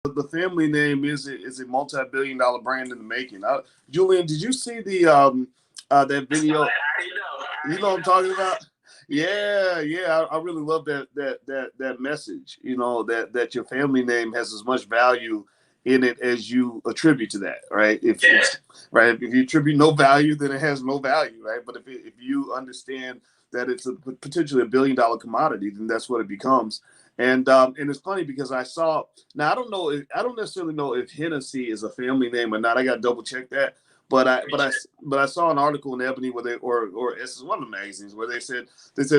the family name is a multi-billion-dollar brand in the making. Julian, did you see the that video? I already know. I You know already what I'm know. talking about? Yeah. Yeah. I really love that message. You know that your family name has as much value in it as you attribute to that, right? If Yeah. right, if you attribute no value, then it has no value, right? But if you understand that it's potentially $1 billion commodity, then that's what it becomes. And it's funny because I saw now I don't necessarily know if Hennessy is a family name or not. I got to double check that. Let me check. But I saw an article in Ebony where they or it's one of the magazines where they said there's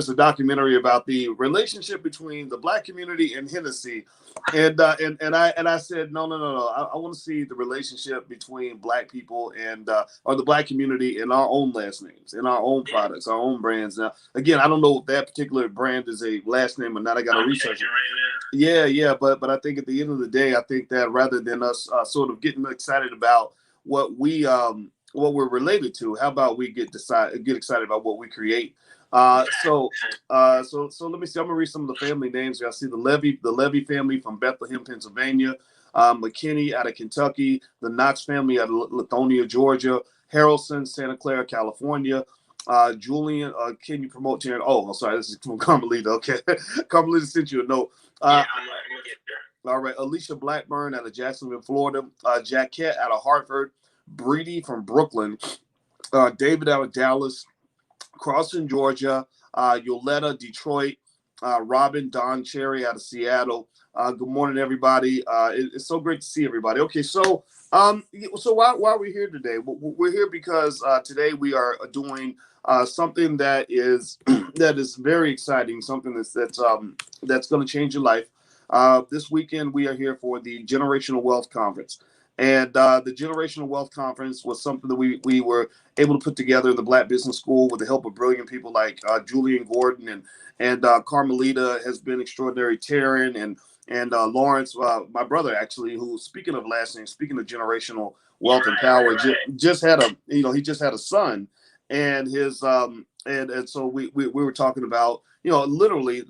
a documentary about the relationship between the black community and Hennessy, and I said no. I want to see the relationship between black people and or the black community in our own last names, in our own Yeah. products, our own brands. Now again, I don't know if that particular brand is a last name or not. I got to I'm research checking it. right now. Yeah, but I think at the end of the day, I think that rather than us sort of getting excited about what we're related to, how about we get excited about what we create? Uh, so so let me see. I'm gonna read some of the family names. I see the Levy family from Bethlehem, Pennsylvania. McKinney out of Kentucky. The Knox family out of Lithonia, Georgia. Harrelson, Santa Clara, California. Julian, can you promote Sharon? Oh, I'm sorry, this is from Carmelita. Okay, Carmelita sent you a note. Yeah, Uh, I'm gonna get there. all right, Alicia Blackburn out of Jacksonville, Florida. Jaquette out of Hartford. Breedy from Brooklyn. David out of Dallas. Crosson, Georgia. Yoletta, Detroit. Robin, Don Cherry out of Seattle. Good morning, everybody. It's so great to see everybody. Okay, so why are we here today? We're here because today we are doing something that is that is very exciting. Something that's going to change your life. This weekend we are here for the Generational Wealth Conference, and the Generational Wealth Conference was something that we were able to put together in the Black Business School with the help of brilliant people like Julian Gordon and Carmelita has been extraordinary. Taryn and Lawrence, my brother actually, who speaking of last name, speaking of generational wealth and power, just had a he just had a son, and his and so we were talking about literally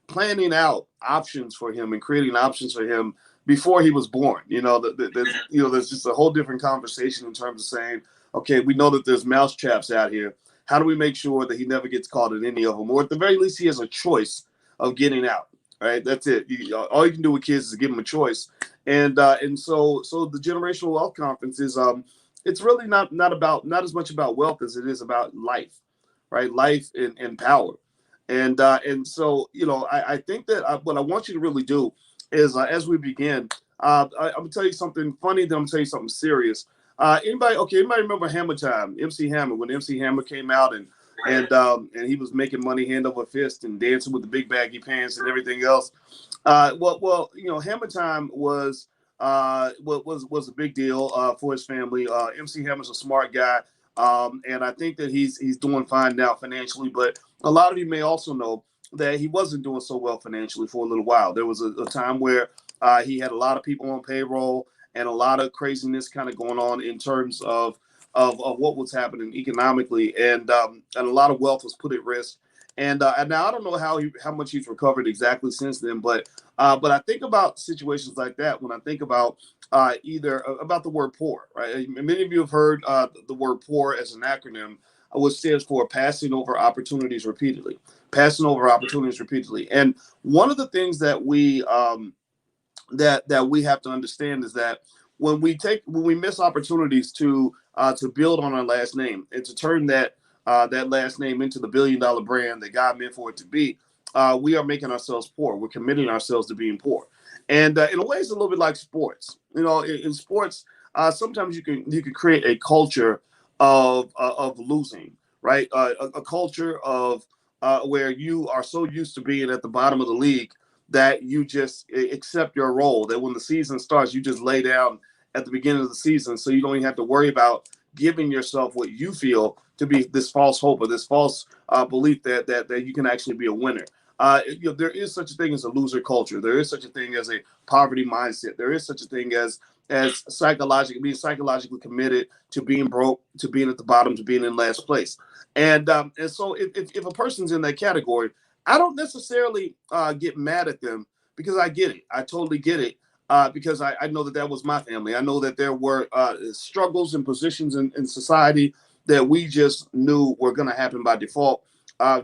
planning out options for him and creating options for him before he was born. There's just a whole different conversation in terms of saying, okay, we know that there's mouse traps out here. How do we make sure that he never gets caught in any of them, or at the very least, he has a choice of getting out? Right, that's it. All you can do with kids is give them a choice, and so the generational wealth conference is it's really not as much about wealth as it is about life, right? Life and power, and so I think that what I want you to really do is as we begin, I'm gonna tell you something funny, then I'm gonna tell you something serious. Anybody remember Hammer Time? MC Hammer, when MC Hammer came out and he was making money hand over fist and dancing with the big baggy pants and everything else. Hammer Time was a big deal for his family. MC Hammer's a smart guy, and I think that he's doing fine now financially. But a lot of you may also know that he wasn't doing so well financially for a little while. There was a time where he had a lot of people on payroll and a lot of craziness kind of going on in terms of what was happening economically, and a lot of wealth was put at risk. And now I don't know how much he's recovered exactly since then, but I think about situations like that when I think about either about the word poor, right? Many of you have heard the word poor as an acronym, which stands for passing over opportunities repeatedly, passing over opportunities repeatedly. And one of the things that we have to understand is that when we miss opportunities to build on our last name and to turn that last name into the $1 billion brand that God meant for it to be, we are making ourselves poor. We're committing ourselves to being poor, and in a way, it's a little bit like sports. In sports, sometimes you can create a culture of losing, right? A culture of where you are so used to being at the bottom of the league that you just accept your role. That when the season starts, you just lay down at the beginning of the season, so you don't even have to worry about giving yourself what you feel to be this false hope or this false belief that you can actually be a winner. There is such a thing as a loser culture. There is such a thing as a poverty mindset. There is such a thing as being psychologically committed to being broke, to being at the bottom, to being in last place. And so if a person's in that category, I don't necessarily get mad at them because I get it. I totally get it. Because I know that was my family. I know that there were struggles and positions in society that we just knew were going to happen by default,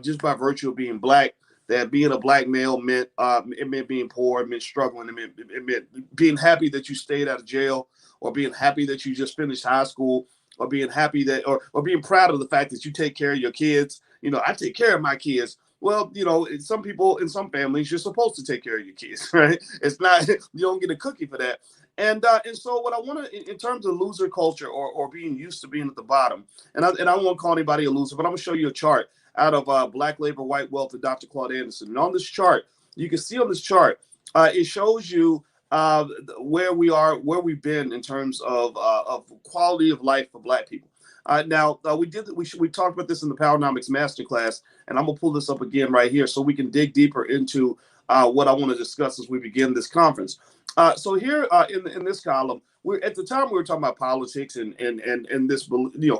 just by virtue of being black. That being a black male meant it meant being poor, it meant struggling, it meant being happy that you stayed out of jail, or being happy that you just finished high school, or being happy that or being proud of the fact that you take care of your kids. I take care of my kids. Well, some people in some families, you're supposed to take care of your kids, right? It's not, you don't get a cookie for that. And so what I want to, in terms of loser culture, or being used to being at the bottom, and I won't call anybody a loser, but I'm gonna show you a chart out of Black Labor, White Wealth of Dr. Claude Anderson. And on this chart, you can see on this chart, it shows you where we are, where we've been in terms of quality of life for Black people. Now we talked about this in the Powernomics Masterclass, and I'm gonna pull this up again right here so we can dig deeper into what I want to discuss as we begin this conference. So here in this column, at the time we were talking about politics and this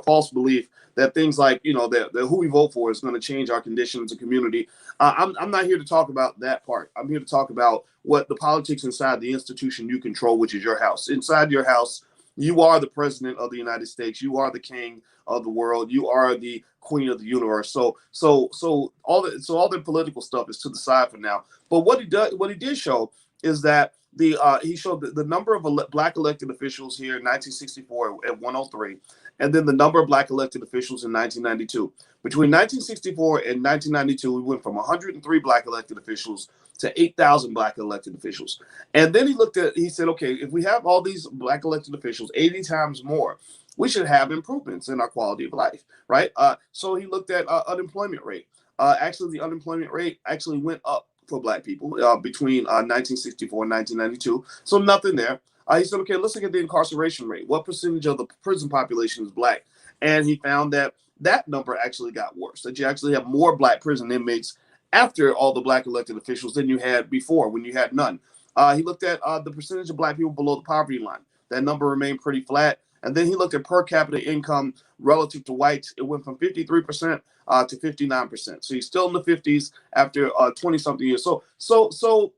false belief that things like that who we vote for is going to change our condition as a community. I'm not here to talk about that part. I'm here to talk about what the politics inside the institution you control, which is your house. Inside your house, you are the president of the United States. You are the king of the world. You are the queen of the universe. So all the political stuff is to the side for now. But what he did show is that he showed the number of Black elected officials here in 1964 at 103, and then the number of Black elected officials in 1992. Between 1964 and 1992, we went from 103 Black elected officials to 8,000 Black elected officials. And then he said, okay, if we have all these Black elected officials, 80 times more, we should have improvements in our quality of life, right? So he looked at unemployment rate. Actually, the unemployment rate actually went up for Black people between 1964 and 1992. So nothing there. He said, okay, let's look at the incarceration rate. What percentage of the prison population is Black? And he found that number actually got worse, that you actually have more Black prison inmates after all the Black elected officials than you had before, when you had none. He looked at the percentage of Black people below the poverty line. That number remained pretty flat. And then he looked at per capita income relative to whites. It went from 53% to 59%. So he's still in the 50s after 20-something years. So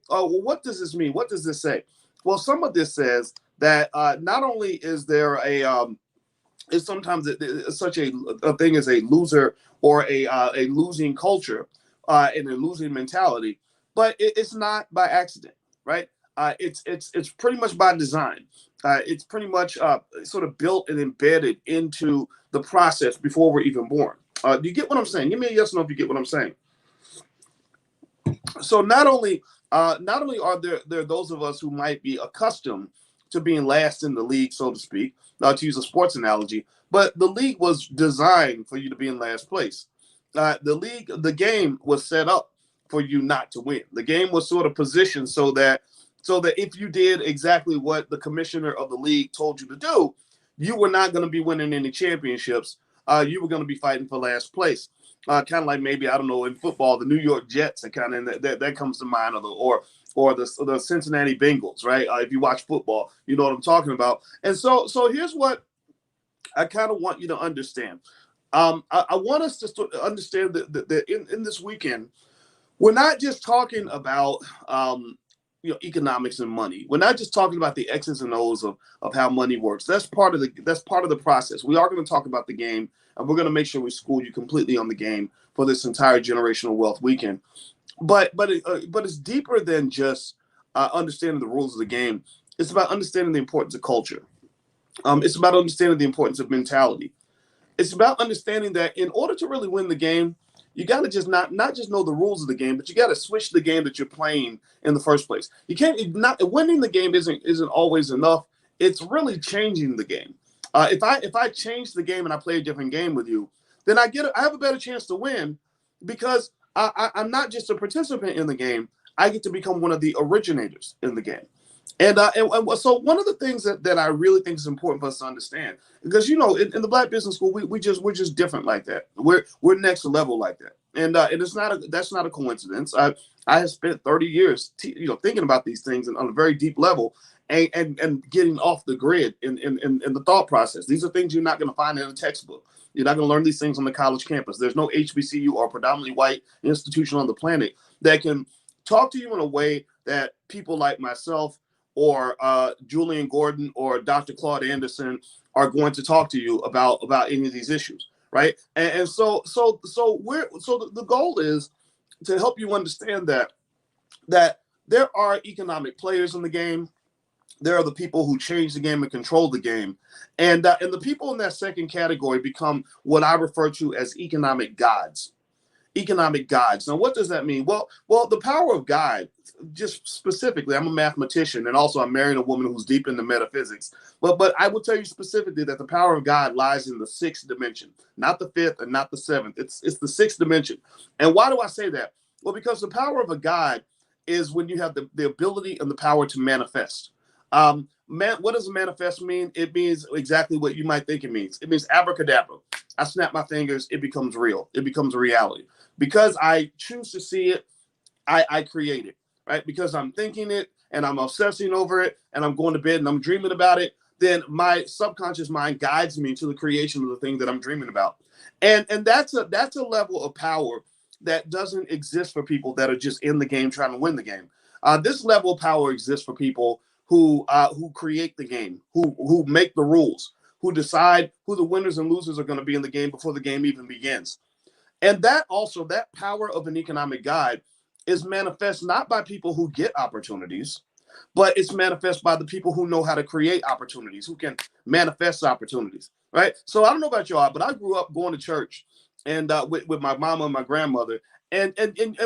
what does this mean? What does this say? Well, some of this says that not only is there is sometimes such a thing as a loser or a losing culture and a losing mentality, but it's not by accident, right? It's pretty much by design. It's pretty much sort of built and embedded into the process before we're even born. Do you get what I'm saying? Give me a yes or no if you get what I'm saying. So not only are there those of us who might be accustomed to being last in the league, so to speak, to use a sports analogy, but the league was designed for you to be in last place. The game was set up for you not to win. The game was sort of positioned so that if you did exactly what the commissioner of the league told you to do, you were not going to be winning any championships. You were going to be fighting for last place. Kind of like maybe, I don't know, in football, the New York Jets are kind of that comes to mind, or the Cincinnati Bengals, right? If you watch football, you know what I'm talking about. And so here's what I kind of want you to understand. I want us to understand that in this weekend, we're not just talking about economics and money. We're not just talking about the X's and O's of how money works. That's part of the process. We are going to talk about the game, and we're going to make sure we school you completely on the game for this entire generational wealth weekend. But it's deeper than just understanding the rules of the game. It's about understanding the importance of culture. It's about understanding the importance of mentality. It's about understanding that in order to really win the game, you got to just not just know the rules of the game, but you got to switch the game that you're playing in the first place. You can't not winning the game isn't always enough. It's really changing the game. If I change the game and I play a different game with you, then I have a better chance to win because I'm not just a participant in the game. I get to become one of the originators in the game. And so one of the things that I really think is important for us to understand, because in the Black Business School we're just different like that. We're next level like that, and that's not a coincidence. I have spent 30 years thinking about these things on a very deep level, and getting off the grid in the thought process. These are things you're not going to find in a textbook. You're not going to learn these things on the college campus. There's no HBCU or predominantly white institution on the planet that can talk to you in a way that people like myself or Julian Gordon or Dr. Claude Anderson are going to talk to you about any of these issues, right? And so the goal is to help you understand that there are economic players in the game. There are the people who change the game and control the game, and the people in that second category become what I refer to as economic gods. Economic gods. Now, what does that mean? Well, the power of God, just specifically, I'm a mathematician and also I'm marrying a woman who's deep into metaphysics. But I will tell you specifically that the power of God lies in the sixth dimension, not the fifth and not the seventh. It's the sixth dimension. And why do I say that? Well, because the power of a God is when you have the ability and the power to manifest. What does manifest mean? It means exactly what you might think it means. It means abracadabra. I snap my fingers, it becomes real. It becomes a reality. Because I choose to see it, I create it, right? Because I'm thinking it and I'm obsessing over it and I'm going to bed and I'm dreaming about it, then my subconscious mind guides me to the creation of the thing that I'm dreaming about. And that's a level of power that doesn't exist for people that are just in the game trying to win the game. This level of power exists for people who create the game, who make the rules, who decide who the winners and losers are going to be in the game before the game even begins. And that power of an economic guide is manifest not by people who get opportunities, but it's manifest by the people who know how to create opportunities, who can manifest opportunities, right? So I don't know about y'all, but I grew up going to church and with my mama and my grandmother, and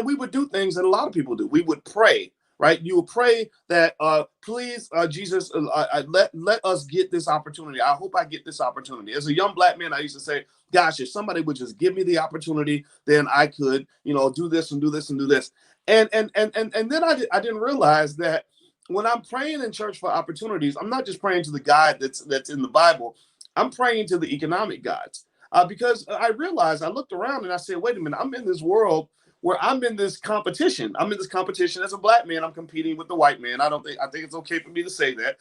we would do things that a lot of people do. We would pray, right? You would pray that, please, Jesus, let us get this opportunity. I hope I get this opportunity. As a young black man, I used to say, gosh, if somebody would just give me the opportunity, then I could, do this and do this and do this. And then I didn't realize that when I'm praying in church for opportunities, I'm not just praying to the God that's in the Bible. I'm praying to the economic gods. Because I realized, I looked around and I said, wait a minute, I'm in this world where I'm in this competition. I'm in this competition as a black man. I'm competing with the white man. I think it's okay for me to say that.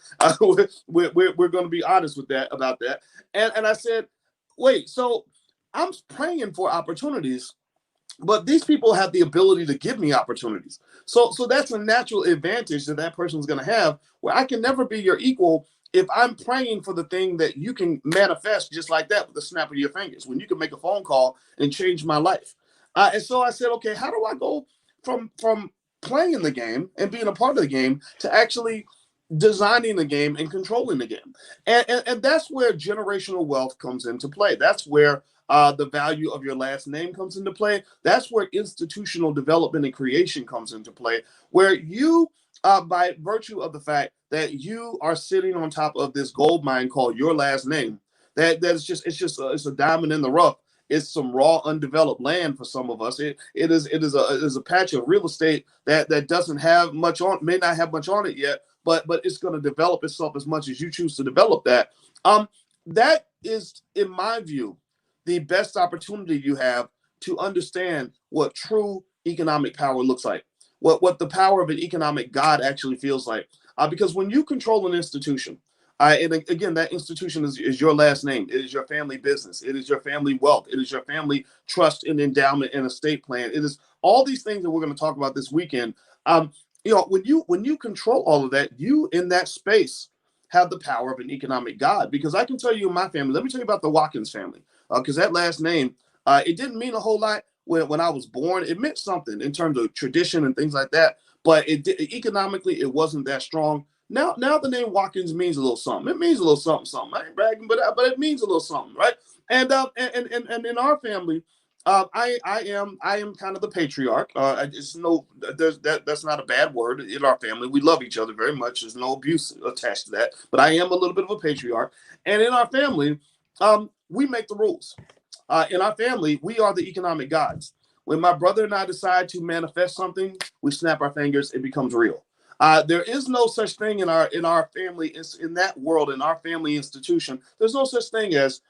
We're going to be honest with that about that. And I said, wait, so I'm praying for opportunities, but these people have the ability to give me opportunities. So that's a natural advantage that person's going to have, where I can never be your equal if I'm praying for the thing that you can manifest just like that with the snap of your fingers, when you can make a phone call and change my life. And so I said, okay, how do I go from playing the game and being a part of the game to actually designing the game and controlling the game? And that's where generational wealth comes into play. That's where the value of your last name comes into play. That's where institutional development and creation comes into play, where you, by virtue of the fact that you are sitting on top of this gold mine called your last name, it's a diamond in the rough. It's some raw, undeveloped land for some of us. It is a patch of real estate that doesn't have much on, may not have much on it yet, but it's going to develop itself as much as you choose to develop that. That is, in my view, the best opportunity you have to understand what true economic power looks like, what the power of an economic god actually feels like. Because when you control an institution, and again, that institution is your last name. It is your family business. It is your family wealth. It is your family trust and endowment and estate plan. It is all these things that we're going to talk about this weekend. When you control all of that, you in that space have the power of an economic god. Because I can tell you in my family, let me tell you about the Watkins family, because that last name, it didn't mean a whole lot when I was born. It meant something in terms of tradition and things like that, but economically, it wasn't that strong. Now the name Watkins means a little something. It means a little something, something. I ain't bragging, but it means a little something, right? And in our family, I am kind of the patriarch. It's no, that's not a bad word in our family. We love each other very much. There's no abuse attached to that. But I am a little bit of a patriarch, and in our family, we make the rules. In our family, we are the economic gods. When my brother and I decide to manifest something, we snap our fingers. It becomes real. There is no such thing in our family, in that world, in our family institution. There's no such thing as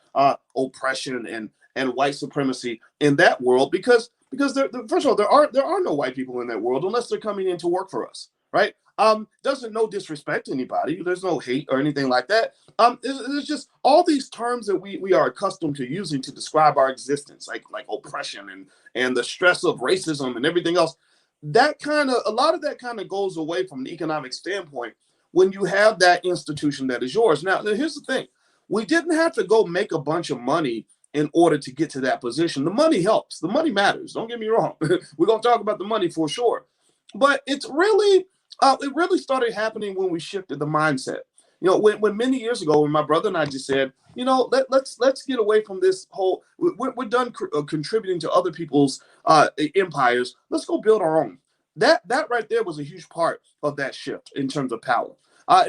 oppression and white supremacy in that world, because first of all, there are no white people in that world unless they're coming in to work for us, right? Doesn't no disrespect to anybody. There's no hate or anything like that. It's just all these terms that we are accustomed to using to describe our existence, like oppression and the stress of racism and everything else. that kind of, a lot of that kind of goes away from an economic standpoint when you have that institution that is yours. Now, here's the thing. We didn't have to go make a bunch of money in order to get to that position. The money helps. The money matters. Don't get me wrong. We're going to talk about the money for sure. But it really started happening when we shifted the mindset. When many years ago, when my brother and I just said, let's get away from this whole. We're done contributing to other people's empires. Let's go build our own. That right there was a huge part of that shift in terms of power.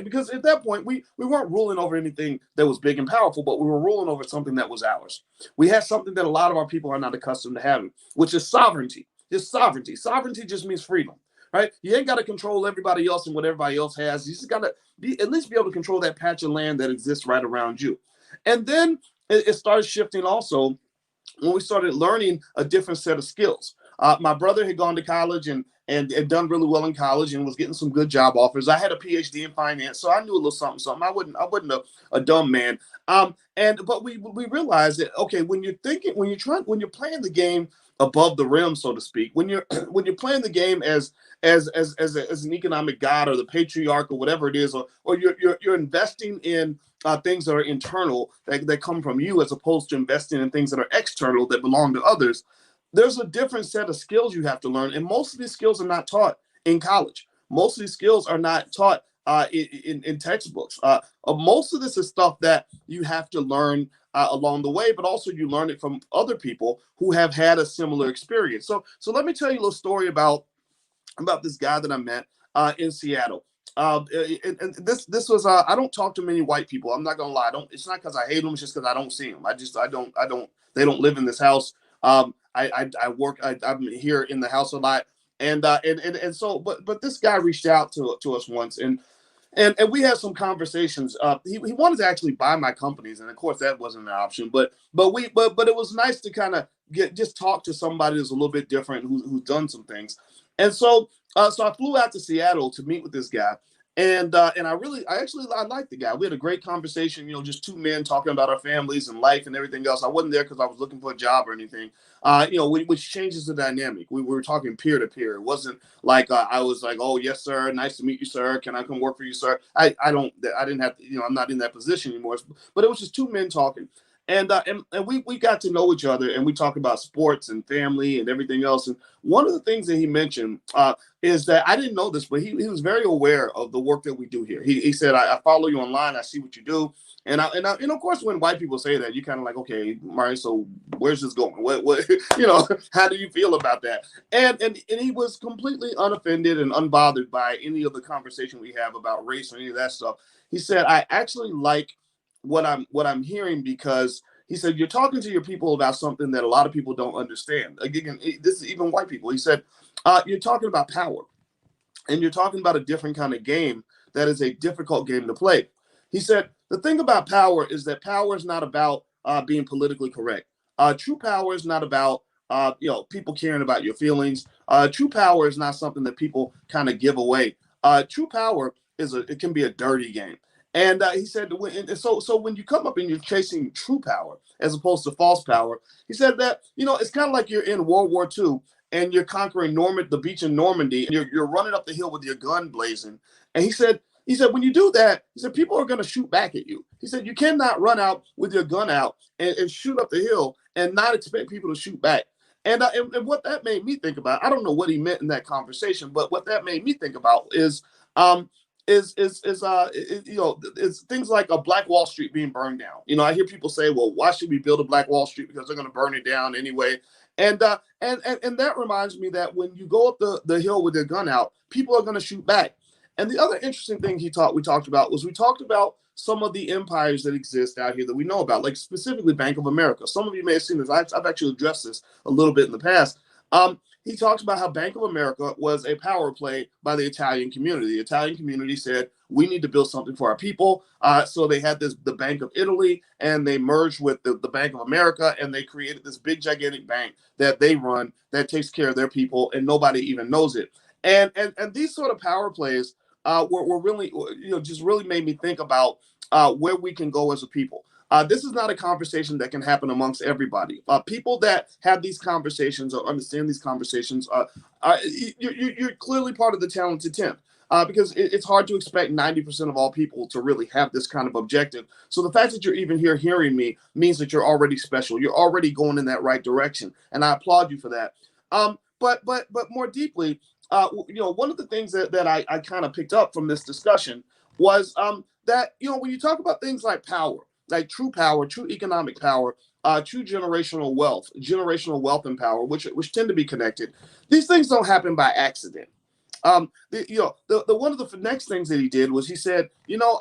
Because at that point, we weren't ruling over anything that was big and powerful, but we were ruling over something that was ours. We had something that a lot of our people are not accustomed to having, which is sovereignty. Just sovereignty. Sovereignty just means freedom, right? You ain't got to control everybody else and what everybody else has. You just got to at least be able to control that patch of land that exists right around you. And then it started shifting also when we started learning a different set of skills. My brother had gone to college and done really well in college and was getting some good job offers. I had a PhD in finance, so I knew a little something. I wasn't a dumb man. But we realized that, okay, when you're playing the game above the rim, so to speak, when you're when you're playing the game as an economic god or the patriarch or whatever it is, or you're investing in things that are internal that come from you, as opposed to investing in things that are external that belong to others. There's a different set of skills you have to learn, and most of these skills are not taught in college. Most of these skills are not taught in textbooks. Most of this is stuff that you have to learn along the way, but also you learn it from other people who have had a similar experience. So let me tell you a little story about this guy that I met in Seattle. And this was I don't talk to many white people. I'm not gonna lie. I don't. It's not because I hate them. It's just because I don't see them. I don't. They don't live in this house. I work. I'm here in the house a lot. And so but this guy reached out to us once, and we had some conversations. He wanted to actually buy my companies, and of course that wasn't an option. But it was nice to kind of just talk to somebody who's a little bit different, who's done some things. And so I flew out to Seattle to meet with this guy, and I liked the guy. We had a great conversation. Just two men talking about our families and life and everything else. I wasn't there because I was looking for a job or anything. Which changes the dynamic. We were talking peer to peer. It wasn't like I was like, "Oh yes, sir, nice to meet you, sir. Can I come work for you, sir?" I didn't have to. I'm not in that position anymore. But it was just two men talking. And we got to know each other, and we talked about sports and family and everything else. And one of the things that he mentioned is that I didn't know this, but he was very aware of the work that we do here. He said, I follow you online. I see what you do. And of course, when white people say that, you kind of like, okay, Mario, so where's this going? What how do you feel about that? And he was completely unoffended and unbothered by any of the conversation we have about race or any of that stuff. He said, I actually like what I'm hearing, because he said, you're talking to your people about something that a lot of people don't understand. Again, this is even white people. He said, you're talking about power, and you're talking about a different kind of game that is a difficult game to play. He said, the thing about power is that power is not about being politically correct. True power is not about people caring about your feelings. True power is not something that people kind of give away. True power it can be a dirty game. And he said, so when you come up and you're chasing true power as opposed to false power, he said that, it's kind of like you're in World War II and you're conquering the beach in Normandy, and you're running up the hill with your gun blazing. And he said, when you do that, he said, people are going to shoot back at you. He said, you cannot run out with your gun out and shoot up the hill and not expect people to shoot back. And what that made me think about, I don't know what he meant in that conversation, but what that made me think about um, is things like a Black Wall Street being burned down. I hear people say, well, why should we build a Black Wall Street? Because they're going to burn it down anyway. And that reminds me that when you go up the hill with your gun out, people are going to shoot back. And the other interesting thing we talked about some of the empires that exist out here that we know about, like specifically Bank of America. Some of you may have seen this. I've actually addressed this a little bit in the past. He talks about how Bank of America was a power play by the Italian community. The Italian community said, we need to build something for our people. So they had the Bank of Italy, and they merged with the Bank of America, and they created this big, gigantic bank that they run that takes care of their people, and nobody even knows it. And these sort of power plays were really, just really made me think about where we can go as a people. This is not a conversation that can happen amongst everybody. People that have these conversations or understand these conversations, you're clearly part of the talented 10. Because it's hard to expect 90% of all people to really have this kind of objective. So the fact that you're even here hearing me means that you're already special. You're already going in that right direction, and I applaud you for that. But more deeply, one of the things that I kind of picked up from this discussion was that when you talk about things like power, true economic power, true generational wealth and power, which tend to be connected. These things don't happen by accident. The one of the next things that he did was he said,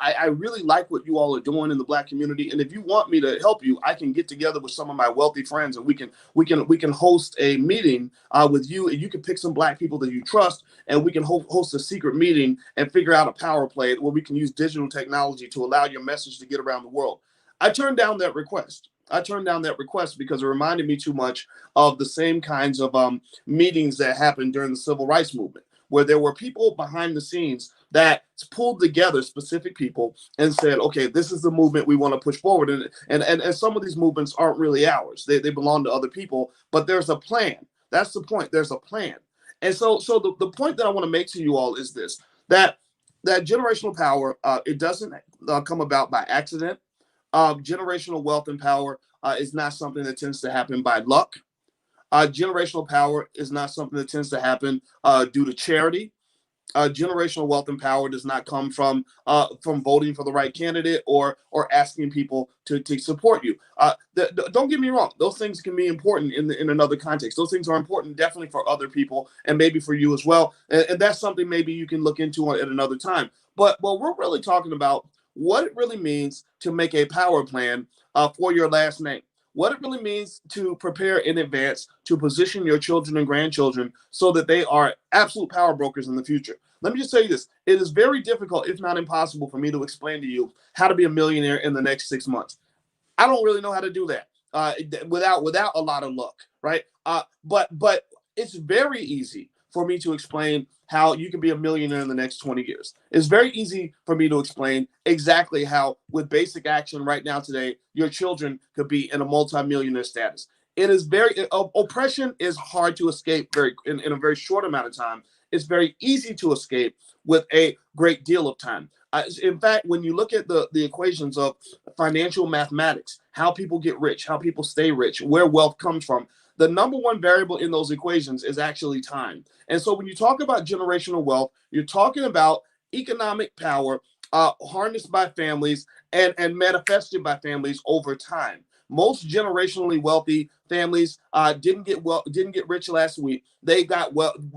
I really like what you all are doing in the Black community, and if you want me to help you, I can get together with some of my wealthy friends, and we can host a meeting with you, and you can pick some Black people that you trust, and we can host a secret meeting and figure out a power play where we can use digital technology to allow your message to get around the world. I turned down that request. Because it reminded me too much of the same kinds of meetings that happened during the civil rights movement, where there were people behind the scenes that pulled together specific people and said, okay, this is the movement we want to push forward. And some of these movements aren't really ours. They belong to other people, but there's a plan. That's the point. There's a plan. And so the point that I want to make to you all is this, that generational power, it doesn't come about by accident. Generational wealth and power is not something that tends to happen by luck. Generational power is not something that tends to happen due to charity. Generational wealth and power does not come from voting for the right candidate or asking people to support you. Don't get me wrong; those things can be important in another context. Those things are important definitely for other people and maybe for you as well. And that's something maybe you can look into at another time. But we're really talking about what it really means to make a power plan for your last name. What it really means to prepare in advance to position your children and grandchildren so that they are absolute power brokers in the future. Let me just tell you this. It is very difficult, if not impossible, for me to explain to you how to be a millionaire in the next 6 months. I don't really know how to do that without a lot of luck, right? But it's very easy for me to explain how you can be a millionaire in the next 20 years. It's very easy for me to explain exactly how, with basic action right now today, your children could be in a multimillionaire status. It is oppression is hard to escape in a very short amount of time. It's very easy to escape with a great deal of time. In fact, when you look at the equations of financial mathematics, how people get rich, how people stay rich, where wealth comes from, the number one variable in those equations is actually time. And so when you talk about generational wealth, you're talking about economic power harnessed by families and manifested by families over time. Most generationally wealthy families didn't get rich last week. They got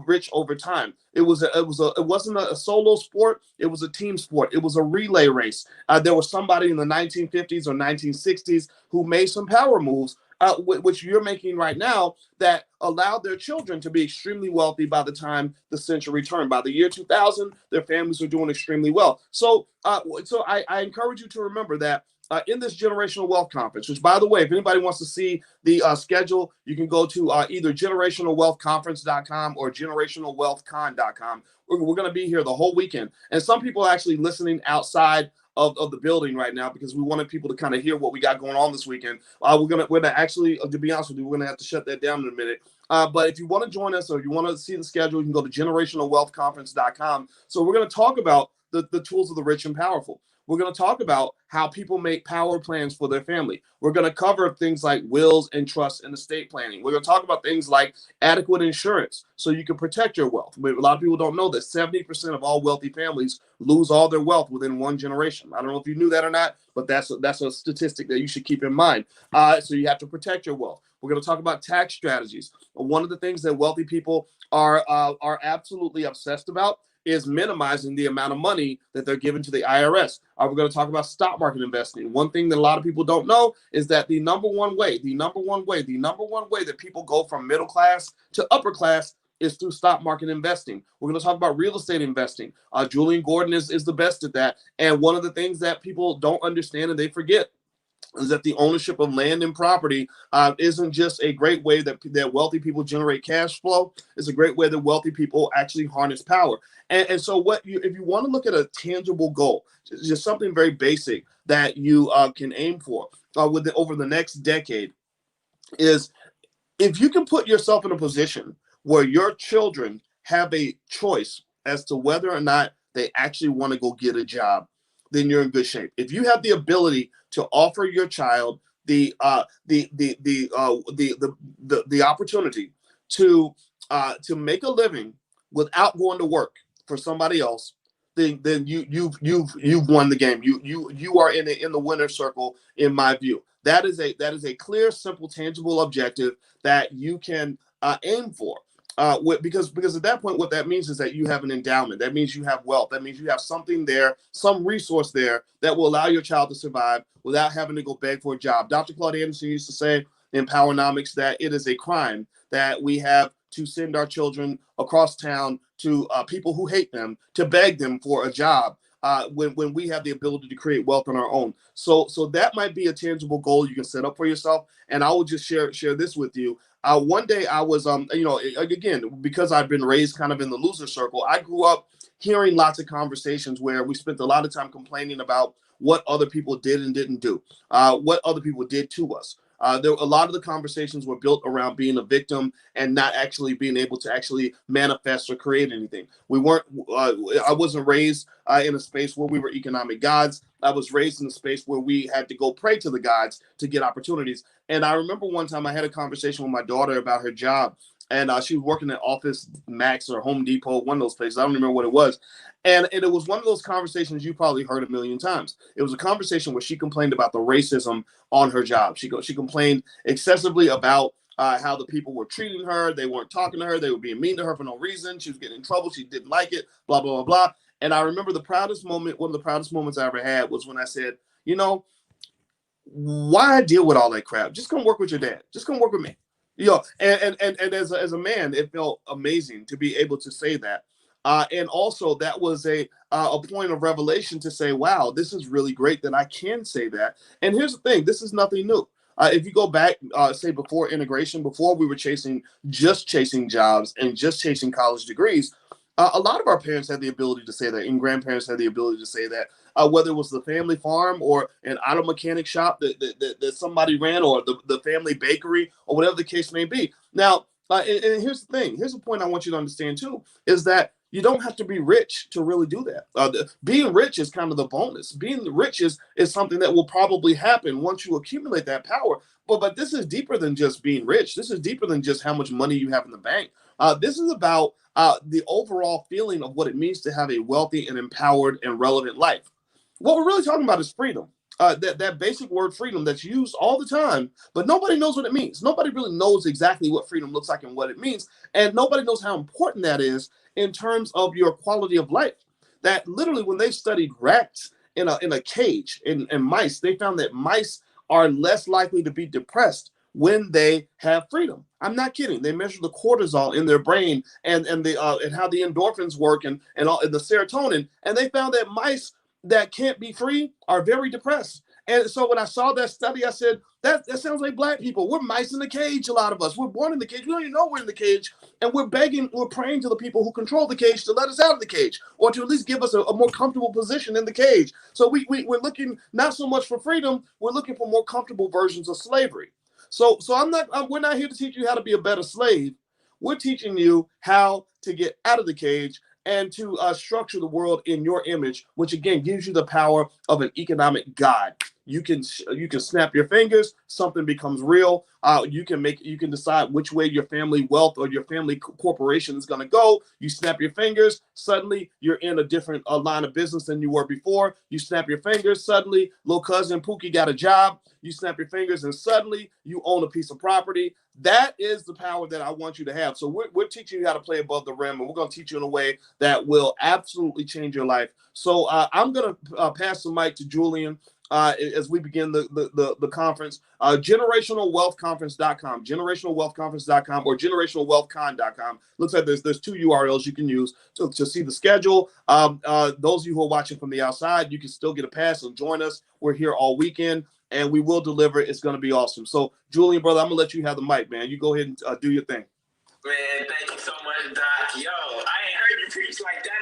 rich over time. It wasn't a solo sport. It was a team sport. It was a relay race. There was somebody in the 1950s or 1960s who made some power moves, which you're making right now, that allowed their children to be extremely wealthy by the time the century turned. By the year 2000, their families were doing extremely well. So I encourage you to remember that in this generational wealth conference, which, by the way, if anybody wants to see the schedule, you can go to either generationalwealthconference.com or generationalwealthcon.com. We're going to be here the whole weekend. And some people are actually listening outside of the building right now because we wanted people to kind of hear what we got going on this weekend. We're gonna actually, to be honest with you, we're gonna have to shut that down in a minute. But if you want to join us or if you want to see the schedule, you can go to generationalwealthconference.com. So we're going to talk about the tools of the rich and powerful. We're going to talk about how people make power plans for their family. We're going to cover things like wills and trusts and estate planning. We're going to talk about things like adequate insurance so you can protect your wealth. A lot of people don't know that 70% of all wealthy families lose all their wealth within one generation. I don't know if you knew that or not, but that's a statistic that you should keep in mind. So you have to protect your wealth. We're going to talk about tax strategies. One of the things that wealthy people are absolutely obsessed about is minimizing the amount of money that they're given to the IRS. We're going to talk about stock market investing. One thing that a lot of people don't know is that the number one way that people go from middle class to upper class is through stock market investing. We're going to talk about real estate investing. Julian Gordon is the best at that. And one of the things that people don't understand and they forget is that the ownership of land and property isn't just a great way that wealthy people generate cash flow. It's a great way that wealthy people actually harness power. And so if you want to look at a tangible goal, just something very basic that you can aim for, over the next decade is if you can put yourself in a position where your children have a choice as to whether or not they actually want to go get a job, then you're in good shape. If you have the ability to offer your child the opportunity to make a living without going to work for somebody else, then you've won the game. You are in the winner circle, in my view. That is a clear, simple, tangible objective that you can aim for. Because at that point, what that means is that you have an endowment. That means you have wealth. That means you have something there, some resource there that will allow your child to survive without having to go beg for a job. Dr. Claude Anderson used to say in Powernomics that it is a crime that we have to send our children across town to people who hate them to beg them for a job. When we have the ability to create wealth on our own. So that might be a tangible goal you can set up for yourself. And I will just share this with you. One day I was, again, because I've been raised kind of in the loser circle, I grew up hearing lots of conversations where we spent a lot of time complaining about what other people did and didn't do, what other people did to us. A lot of the conversations were built around being a victim and not actually being able to actually manifest or create anything. We weren't. I wasn't raised in a space where we were economic gods. I was raised in a space where we had to go pray to the gods to get opportunities. And I remember one time I had a conversation with my daughter about her job. And she was working at Office Max or Home Depot, one of those places. I don't remember what it was. And it was one of those conversations you probably heard a million times. It was a conversation where she complained about the racism on her job. She complained excessively about how the people were treating her. They weren't talking to her. They were being mean to her for no reason. She was getting in trouble. She didn't like it, blah, blah, blah, blah. And I remember one of the proudest moments I ever had was when I said, why deal with all that crap? Just come work with your dad. Just come work with me. And as a man, it felt amazing to be able to say that. And also that was a point of revelation to say, wow, this is really great that I can say that. And here's the thing, this is nothing new. If you go back, say before integration, before we were chasing jobs and just chasing college degrees, a lot of our parents had the ability to say that, and grandparents had the ability to say that, whether it was the family farm or an auto mechanic shop that somebody ran, or the family bakery, or whatever the case may be. Now, and here's the thing. Here's the point I want you to understand, too, is that you don't have to be rich to really do that. Being rich is kind of the bonus. Being rich is something that will probably happen once you accumulate that power. But this is deeper than just being rich. This is deeper than just how much money you have in the bank. This is about the overall feeling of what it means to have a wealthy and empowered and relevant life. What we're really talking about is freedom. That basic word freedom that's used all the time, but nobody knows what it means. Nobody really knows exactly what freedom looks like and what it means. And nobody knows how important that is in terms of your quality of life. That literally, when they studied rats in a cage and mice, they found that mice are less likely to be depressed when they have freedom. I'm not kidding. They measure the cortisol in their brain and how the endorphins work and the serotonin, and they found that mice that can't be free are very depressed. And so when I saw that study, I said, that sounds like black people. We're mice in the cage, a lot of us. We're born in the cage. We don't even know we're in the cage. And we're praying to the people who control the cage to let us out of the cage, or to at least give us a more comfortable position in the cage. So we're looking not so much for freedom, we're looking for more comfortable versions of slavery. So we're not here to teach you how to be a better slave. We're teaching you how to get out of the cage and to structure the world in your image, which again gives you the power of an economic god. You can snap your fingers, something becomes real. You can decide which way your family wealth or your family corporation is going to go. You snap your fingers, suddenly you're in a different line of business than you were before. You snap your fingers, suddenly little cousin Pookie got a job. You snap your fingers, and suddenly you own a piece of property. That is the power that I want you to have. So we're teaching you how to play above the rim, and we're going to teach you in a way that will absolutely change your life. So I'm going to pass the mic to Julian as we begin the conference. Generationalwealthconference.com, generationalwealthconference.com, or generationalwealthcon.com. Looks like there's two URLs you can use to see the schedule. Those of you who are watching from the outside, you can still get a pass and join us. We're here all weekend, and we will deliver. It's going to be awesome. So, Julian, brother, I'm going to let you have the mic, man. You go ahead and do your thing. Man, thank you so much, Doc. Yo, I ain't heard you preach like that